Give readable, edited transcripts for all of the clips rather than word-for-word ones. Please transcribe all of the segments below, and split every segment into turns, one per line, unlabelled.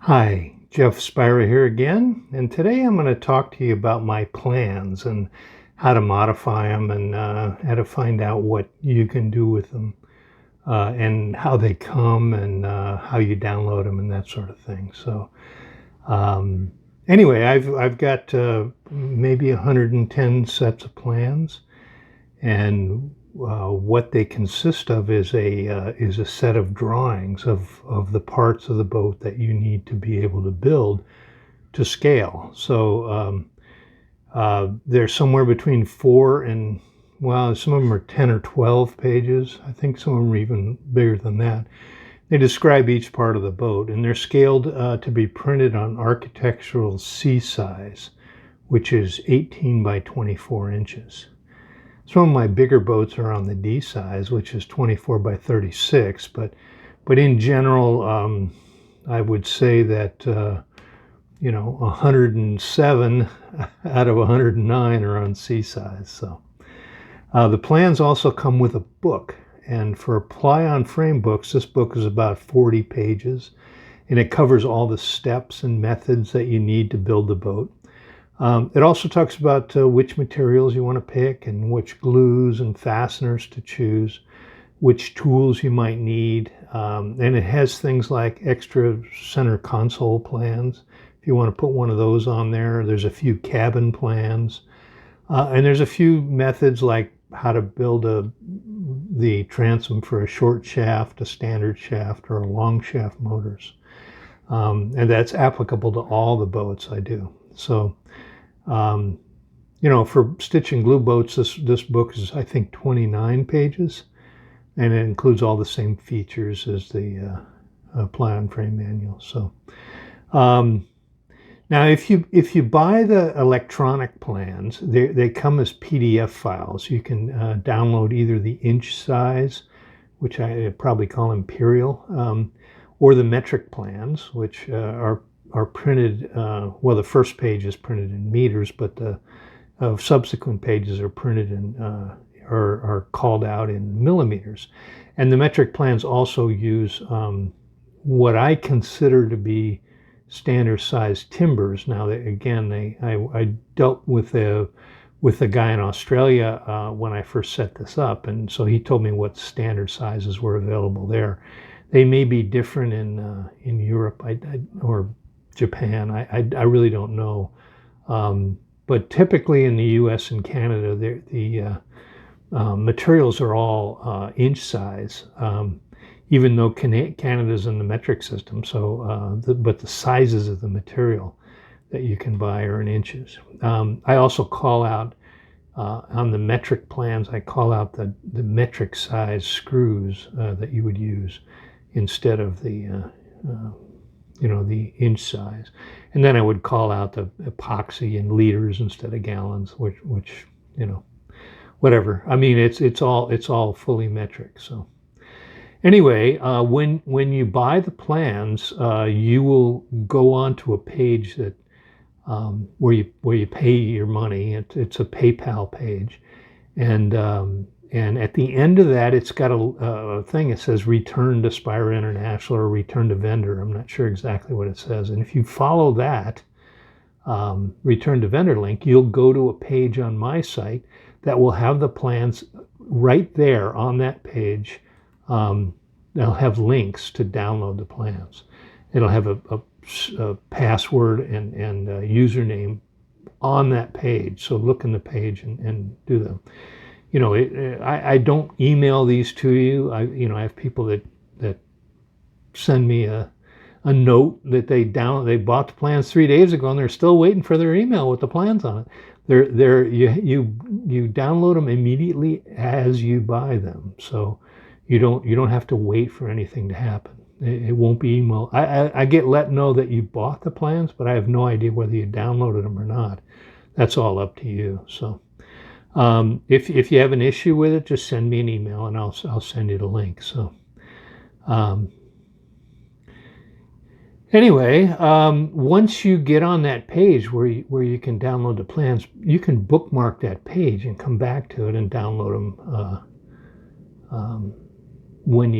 Hi, Jeff Spira here again, and today I'm going to talk to you about my plans and how to modify them and how to find out what you can do with them and how they come and how you download them and that sort of thing. So um, anyway, I've got maybe 110 sets of plans, and what they consist of is a set of drawings of the parts of the boat that you need to be able to build to scale. So they're somewhere between 4 and, well, some of them are 10 or 12 pages. I think some of them are even bigger than that. They describe each part of the boat, and they're scaled to be printed on architectural C size, which is 18 by 24 inches. Some of my bigger boats are on the D size, which is 24 by 36, but in general, I would say that 107 out of 109 are on C size. So the plans also come with a book, and for ply-on frame books, this book is about 40 pages, and it covers all the steps and methods that you need to build the boat. It also talks about which materials you want to pick and which glues and fasteners to choose, which tools you might need. And it has things like extra center console plans. If you want to put one of those on there, there's a few cabin plans. And there's a few methods like how to build the transom for a short shaft, a standard shaft, or a long shaft motors. And that's applicable to all the boats I do. So, for stitch and glue boats, this book is, I think, 29 pages, and it includes all the same features as the ply-on frame manual. So, now if you buy the electronic plans, they come as PDF files. You can download either the inch size, which I probably call imperial, or the metric plans, which are printed, well, the first page is printed in meters, but the subsequent pages are printed in, are called out in millimeters. And the metric plans also use what I consider to be standard size timbers. Now, I dealt with a guy in Australia when I first set this up, and so he told me what standard sizes were available there. They may be different in Europe or Japan. I really don't know. But typically in the U.S. and Canada, the materials are all inch size, even though Canada's in the metric system. So, but the sizes of the material that you can buy are in inches. I also call out on the metric plans, I call out the metric size screws that you would use instead of the the inch size. And then I would call out the epoxy in liters instead of gallons, which whatever. I mean, it's all fully metric. So anyway, when you buy the plans, you will go on to a page that where you pay your money. It's a PayPal page, and at the end of that, it's got a thing. It says return to Spira International or return to vendor. I'm not sure exactly what it says. And if you follow that return to vendor link, you'll go to a page on my site that will have the plans right there on that page. They'll have links to download the plans. It'll have a password and a username on that page. So look in the page and do them. I don't email these to you. I have people that send me a note that they bought the plans 3 days ago and they're still waiting for their email with the plans on it. You download them immediately as you buy them, so you don't have to wait for anything to happen. It won't be email. I get let know that you bought the plans, but I have no idea whether you downloaded them or not. That's all up to you. So. If you have an issue with it, just send me an email and I'll send you the link. So, anyway, once you get on that page where you can download the plans, you can bookmark that page and come back to it and download them when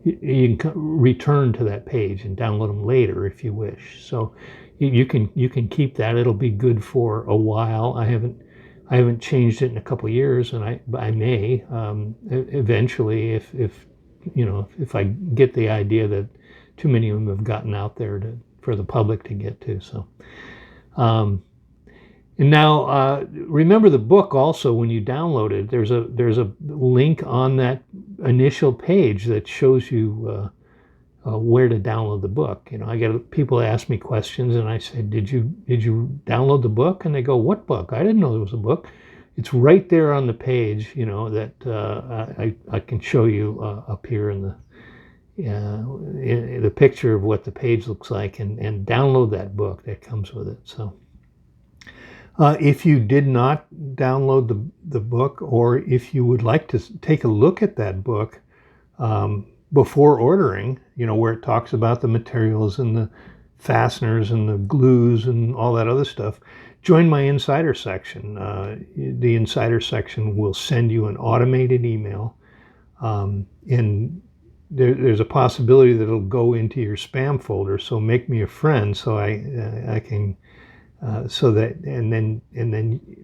you can return to that page and download them later if you wish. So you can keep that. It'll be good for a while. I haven't changed it in a couple of years, and I may eventually if I get the idea that too many of them have gotten out there for the public to get to. So. And now, remember the book also, when you download it, there's a link on that initial page that shows you where to download the book. I get people ask me questions, and I say, did you download the book? And they go, what book? I didn't know there was a book. It's right there on the page, that I can show you up here in the picture of what the page looks like, and download that book that comes with it. So. If you did not download the book, or if you would like to take a look at that book before ordering, where it talks about the materials and the fasteners and the glues and all that other stuff, join my insider section. The insider section will send you an automated email, and there's a possibility that it'll go into your spam folder. So make me a friend so I can. So that and then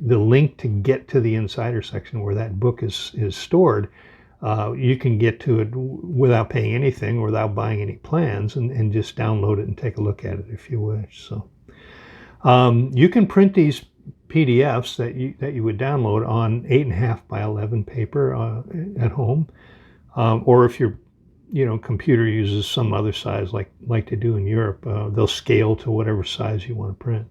the link to get to the insider section where that book is stored, you can get to it without paying anything, without buying any plans, and just download it and take a look at it if you wish. So you can print these PDFs that you would download on 8.5 by 11 paper at home, or if your computer uses some other size like they do in Europe, they'll scale to whatever size you want to print.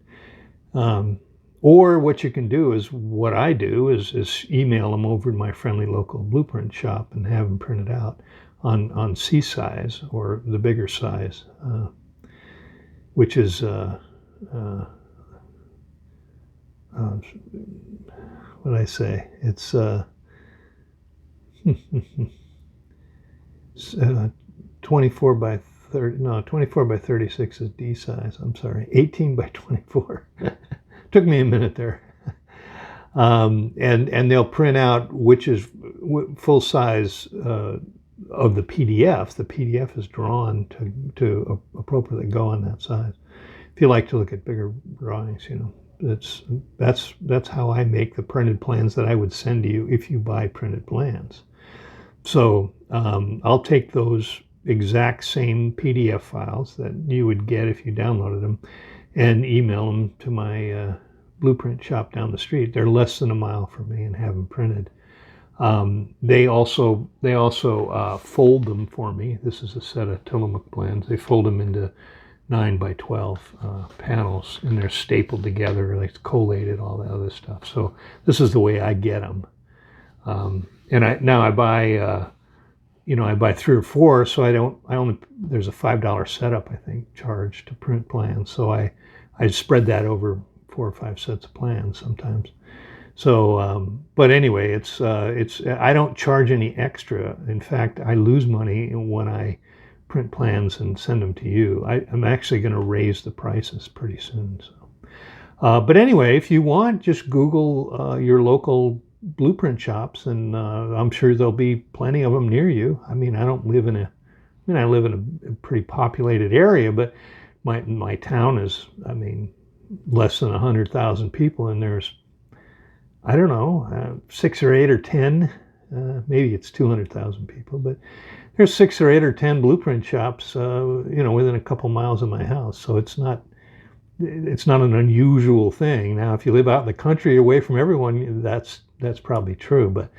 Or what you can do is what I do is email them over to my friendly local blueprint shop and have them printed out on C size or the bigger size, which is what did I say? It's 24 by 30. No, 24 by 36 is D size. I'm sorry, 18 by 24. Took me a minute there. And they'll print out which is full size of the PDF. The PDF is drawn to appropriately go on that size. If you like to look at bigger drawings, that's how I make the printed plans that I would send to you if you buy printed plans. So I'll take those exact same PDF files that you would get if you downloaded them and email them to my blueprint shop down the street. They're less than a mile from me, and have them printed. They also fold them for me. This is a set of Tillamook plans. They fold them into 9 by 12 panels, and they're stapled together, like collated, all that other stuff. So this is the way I get them. And I buy I buy 3 or 4, so there's a $5 setup, I think, charge to print plans. So I spread that over 4 or 5 sets of plans sometimes. So, but anyway, it's I don't charge any extra. In fact, I lose money when I print plans and send them to you. I'm actually going to raise the prices pretty soon. So, but anyway, if you want, just Google your local blueprint shops, and I'm sure there'll be plenty of them near you. I mean, I live in a pretty populated area, but my town is, less than 100,000 people, and there's, I don't know, 6 or 8 or 10, maybe it's 200,000 people, but there's 6 or 8 or 10 blueprint shops, within a couple miles of my house. So it's not an unusual thing. Now, if you live out in the country away from everyone, that's probably true, but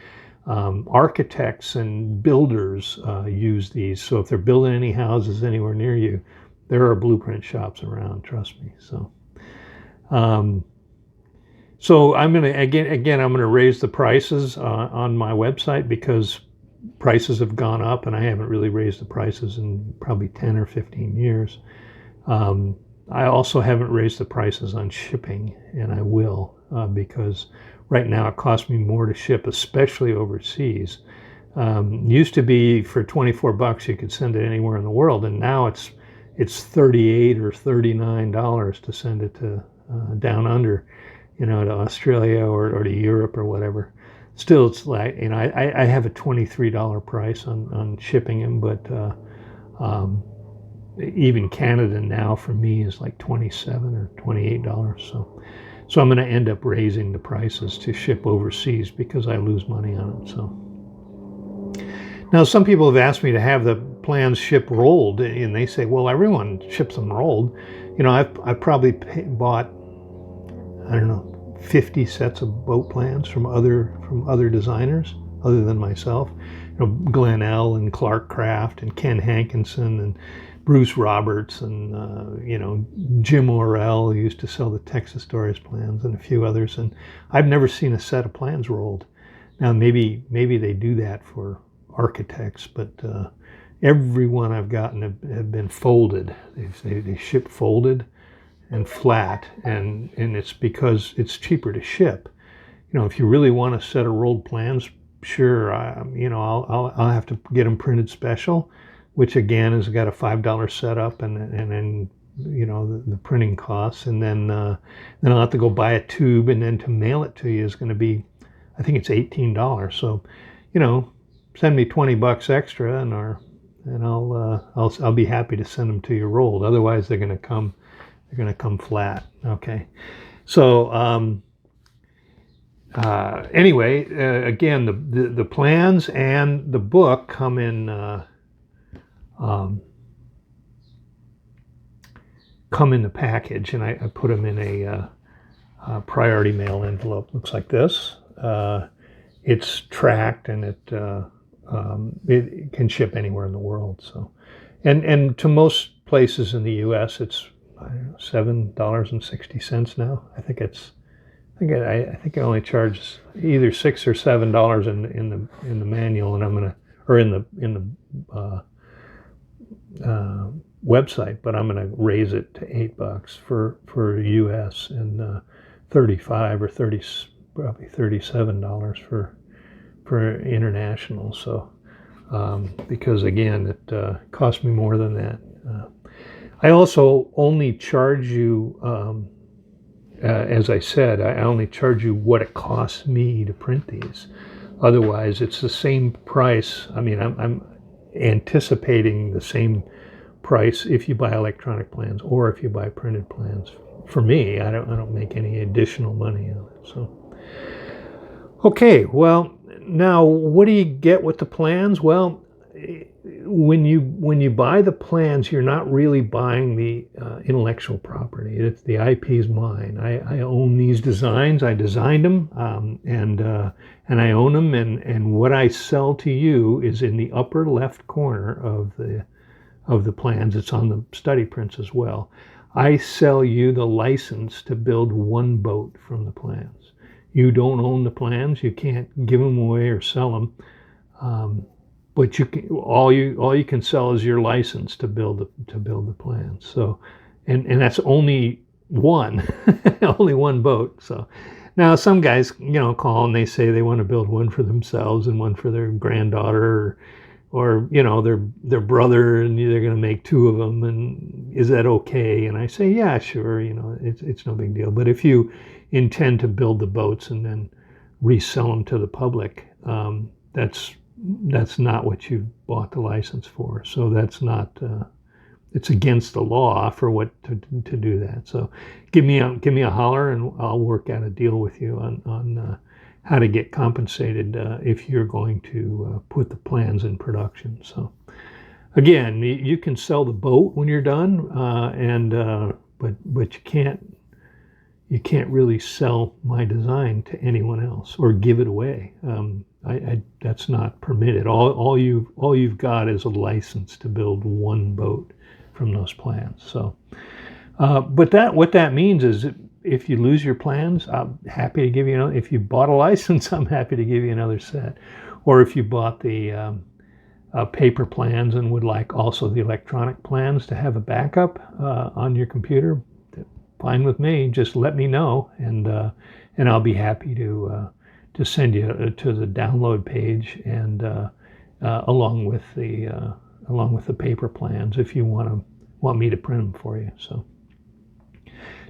architects and builders use these. So if they're building any houses anywhere near you, there are blueprint shops around, trust me. So so I'm going to raise the prices on my website, because prices have gone up, and I haven't really raised the prices in probably 10 or 15 years. I also haven't raised the prices on shipping, and I will, because right now it costs me more to ship, especially overseas. Used to be for $24 you could send it anywhere in the world, and now it's $38 or $39 to send it to down under, to Australia or to Europe or whatever. still, it's like, you know, I have a $23 price on shipping them, but um, even Canada now for me is like $27 or $28. So I'm going to end up raising the prices to ship overseas because I lose money on it. So now some people have asked me to have the plans shipped rolled, and they say, well, everyone ships them rolled. You know, I've probably bought, I don't know, 50 sets of boat plans from other designers other than myself. You know, Glenn L. and Clark Craft and Ken Hankinson and Bruce Roberts and you know, Jim Orell, who used to sell the Texas Stories plans, and a few others. And I've never seen a set of plans rolled. Now maybe they do that for architects, but every one I've gotten have been folded. They ship folded and flat, and it's because it's cheaper to ship. You know, if you really want a set of rolled plans, sure, you know, I'll have to get them printed special, which again has got a $5 setup and then, you know, the printing costs, and then I'll have to go buy a tube, and then to mail it to you is going to be, I think it's $18. So, you know, send me $20 extra, and I'll be happy to send them to you rolled. Otherwise, they're going to come flat. Okay, so anyway, again, the plans and the book come in the package, and I put them in a priority mail envelope. Looks like this. It's tracked, and it can ship anywhere in the world. So, and to most places in the U.S., it's, I don't know, $7.60 now. I think it only charges either $6 or $7 in the manual, and in the website, but I'm going to raise it to $8 for U.S. and $35 or probably $37 for international. So because again, it cost me more than that. I also only charge you, as I said, I only charge you what it costs me to print these. Otherwise, it's the same price. I mean, I'm anticipating the same price if you buy electronic plans or if you buy printed plans. For me, I don't make any additional money on it. So, okay, well, now what do you get with the plans? Well, when you buy the plans, you're not really buying the intellectual property. It's the IP is mine. I own these designs. I designed them, and I own them. And what I sell to you is in the upper left corner of the plans. It's on the study prints as well. I sell you the license to build one boat from the plans. You don't own the plans. You can't give them away or sell them. But all you can sell is your license to build the plans. So, and that's only one, only one boat. So, now some guys, you know, call and they say they want to build one for themselves and one for their granddaughter, or you know, their brother, and they're going to make two of them. And is that okay? And I say, yeah, sure. You know, it's no big deal. But if you intend to build the boats and then resell them to the public, that's not what you bought the license for. So that's not, it's against the law for what to do that. So give me a holler, and I'll work out a deal with you on how to get compensated if you're going to put the plans in production. So again, you can sell the boat when you're done, but you can't really sell my design to anyone else or give it away. That's not permitted. All you've got is a license to build one boat from those plans. So, but what that means is if you lose your plans, I'm happy to give you another. If you bought a license, I'm happy to give you another set. Or if you bought the paper plans and would like also the electronic plans to have a backup on your computer, fine with me. Just let me know, and I'll be happy to send you to the download page, and along with the paper plans if you want me to print them for you. So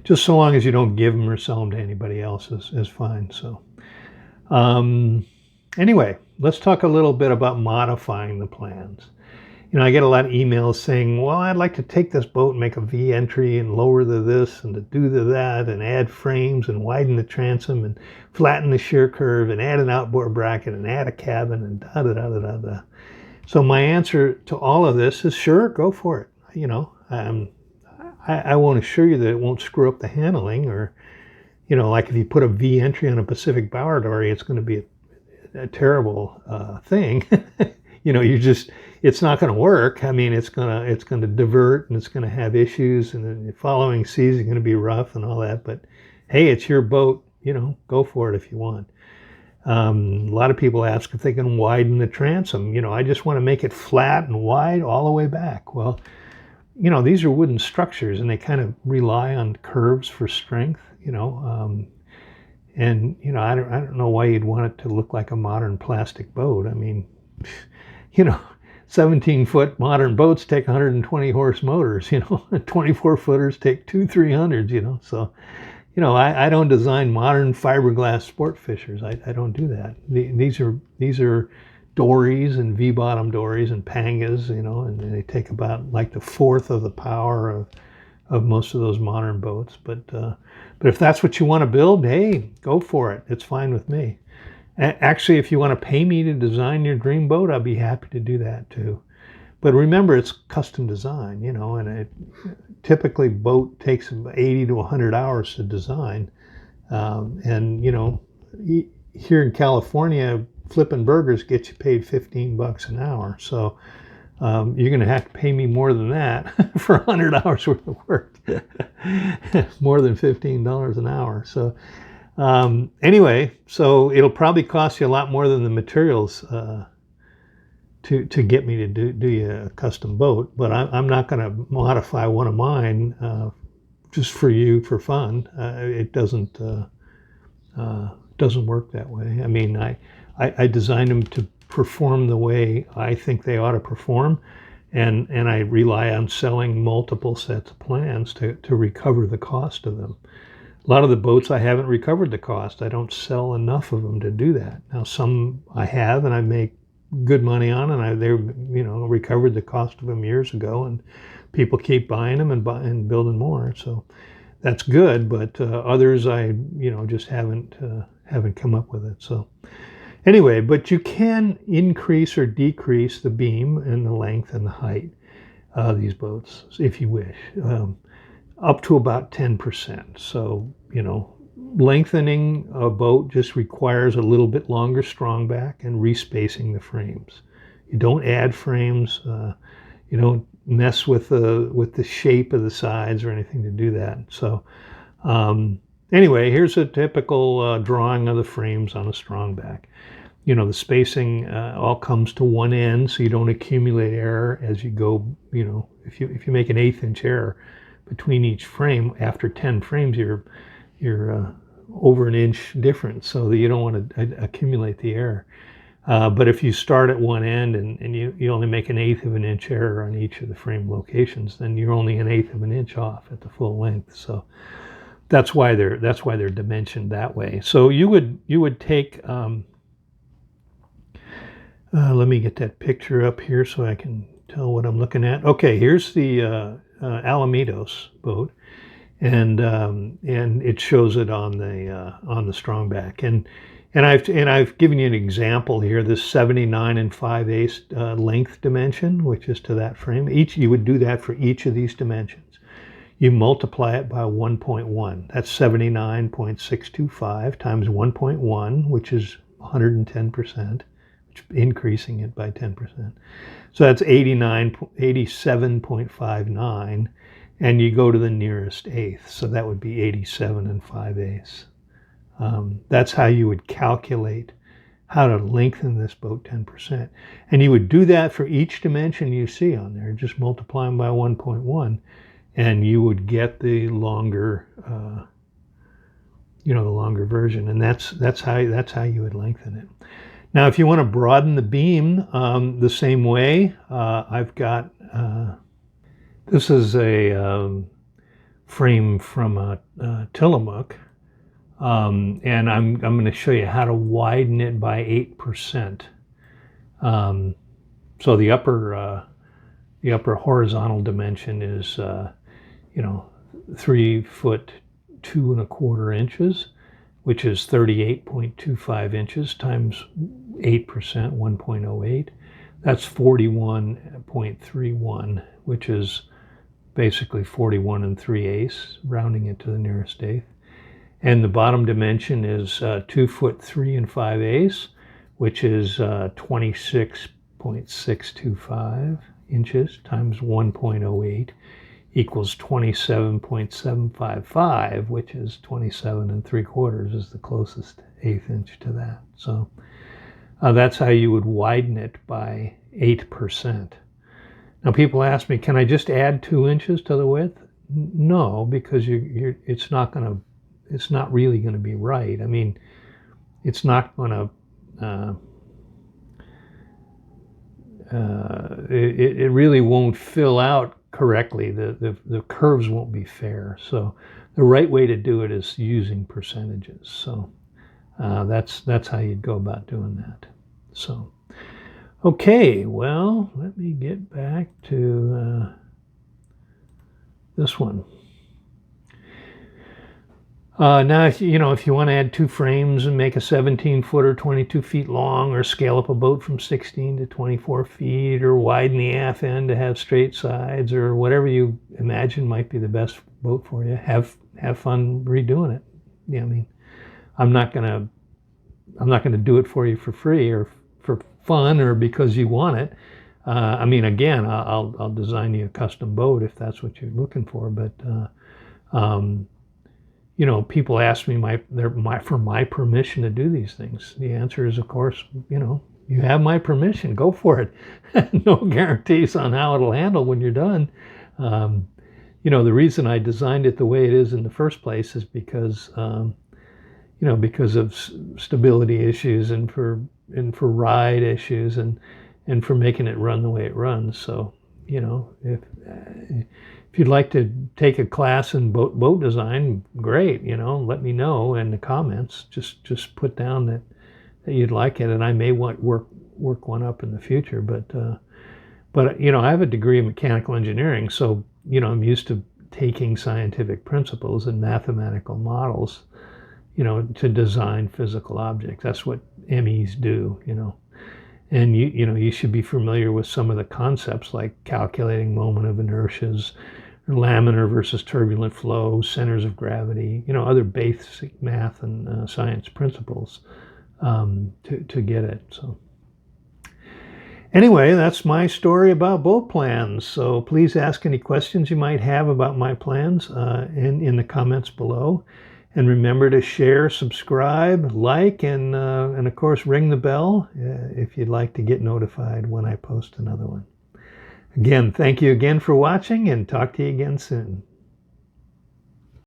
just so long as you don't give them or sell them to anybody else is fine. So Anyway, let's talk a little bit about modifying the plans. I get a lot of emails saying, well, I'd like to take this boat and make a V entry and lower the this and to do the that and add frames and widen the transom and flatten the shear curve and add an outboard bracket and add a cabin and da da da da da da. So my answer to all of this is sure, go for it. I won't assure you that it won't screw up the handling, or like if you put a V entry on a Pacific bower dory, it's going to be a terrible thing. It's not going to work. I mean, it's going to divert and it's going to have issues, and the following season is going to be rough and all that. But hey, it's your boat. Go for it if you want. A lot of people ask if they can widen the transom. I just want to make it flat and wide all the way back. Well, these are wooden structures and they kind of rely on curves for strength. And I don't know why you'd want it to look like a modern plastic boat. I mean, 17-foot modern boats take 120 horse motors. 24-footers take 300s. So, I don't design modern fiberglass sport fishers. I don't do that. These are dories and V-bottom dories and pangas. And they take about like the fourth of the power of most of those modern boats. But if that's what you want to build, hey, go for it. It's fine with me. Actually, if you want to pay me to design your dream boat, I'll be happy to do that too. But remember, it's custom design, and typically boat takes 80 to 100 hours to design. And here in California, flipping burgers gets you paid $15 an hour. So you're going to have to pay me more than that for 100 hours worth of work. More than $15 an hour. So anyway, so it'll probably cost you a lot more than the materials to get me to do you a custom boat. But I'm not going to modify one of mine just for you for fun. It doesn't work that way. I mean, I designed them to perform the way I think they ought to perform, and I rely on selling multiple sets of plans to recover the cost of them. A lot of the boats I haven't recovered the cost. I don't sell enough of them to do that. Now some I have, and I make good money on, and they recovered the cost of them years ago, and people keep buying them and building more. So that's good, but others I just haven't come up with it. So anyway, but you can increase or decrease the beam and the length and the height of these boats if you wish, up to about 10%. So, lengthening a boat just requires a little bit longer strong back and respacing the frames. You don't add frames. You don't mess with the shape of the sides or anything to do that. So anyway, here's a typical drawing of the frames on a strong back. The spacing all comes to one end, so you don't accumulate error as you go. If you make an 1/8 inch error between each frame, after 10 frames, you're over an inch difference, so that you don't want to accumulate the error. But if you start at one end and you only make an 1/8 of an inch error on each of the frame locations, then you're only an 1/8 of an inch off at the full length. So that's why they're dimensioned that way. So you would take. Let me get that picture up here so I can tell what I'm looking at. Okay, here's the Alamitos boat, and it shows it on the strong back, and I've given you an example here. This 79 5/8 length dimension, which is to that frame. You would do that for each of these dimensions. You multiply it by 1.1. That's 79.625 times 1.1, which is 110%. Increasing it by 10%. So that's 87.59, and you go to the nearest eighth. So that would be 87 5/8. That's how you would calculate how to lengthen this boat 10%. And you would do that for each dimension you see on there, just multiply them by 1.1, and you would get the longer, the longer version. And that's how you would lengthen it. Now, if you want to broaden the beam the same way, I've got, this is a frame from Tillamook. And I'm going to show you how to widen it by 8%. So the upper horizontal dimension is 3 foot 2¼ inches, which is 38.25 inches times 8%, 1.08. That's 41.31, which is basically 41 3/8, rounding it to the nearest eighth. And the bottom dimension is 2 foot 3 5/8, which is 26.625 inches times 1.08 equals 27.755, which is 27 3/4 is the closest eighth inch to that. So that's how you would widen it by 8%. Now people ask me, can I just add 2 inches to the width? No, because it's not really going to be right. I mean, it's not going to. It really won't fill out correctly. The curves won't be fair. So the right way to do it is using percentages. So that's how you'd go about doing that. So okay, well, let me get back to this one. Now, if you want to add 2 frames and make a 17-foot or 22 feet long, or scale up a boat from 16 to 24 feet, or widen the aft end to have straight sides, or whatever you imagine might be the best boat for you, have fun redoing it. Yeah, I mean, I'm not gonna do it for you for free or for fun or because you want it. I mean, again, I'll design you a custom boat if that's what you're looking for, but. People ask me for my permission to do these things. The answer is, of course, you have my permission. Go for it. No guarantees on how it'll handle when you're done. The reason I designed it the way it is in the first place is because, because of stability issues and for ride issues and for making it run the way it runs. So, if you'd like to take a class in boat design, great, let me know in the comments. Just put down that you'd like it, and I may work one up in the future. But I have a degree in mechanical engineering, so I'm used to taking scientific principles and mathematical models, to design physical objects. That's what MEs do, And you should be familiar with some of the concepts like calculating moment of inertias, laminar versus turbulent flow, centers of gravity, other basic math and science principles to get it. So anyway, that's my story about boat plans. So please ask any questions you might have about my plans in the comments below. And remember to share, subscribe, like, and of course ring the bell if you'd like to get notified when I post another one. Again, thank you again for watching, and talk to you again soon.